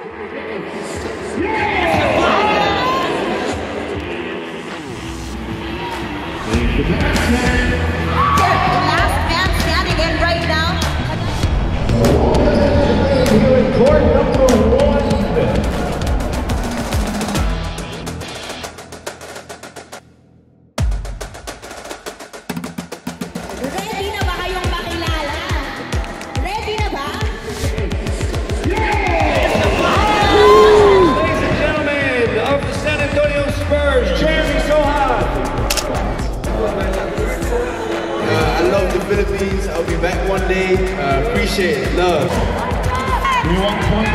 Last man standing in right now. Here in court number 1. Ready na ba kayong makilala? Ready na ba? Ladies and gentlemen of the San Antonio Spurs, Jeremy Sohan. I love the Philippines. I'll be back one day. Appreciate it. Love. We want point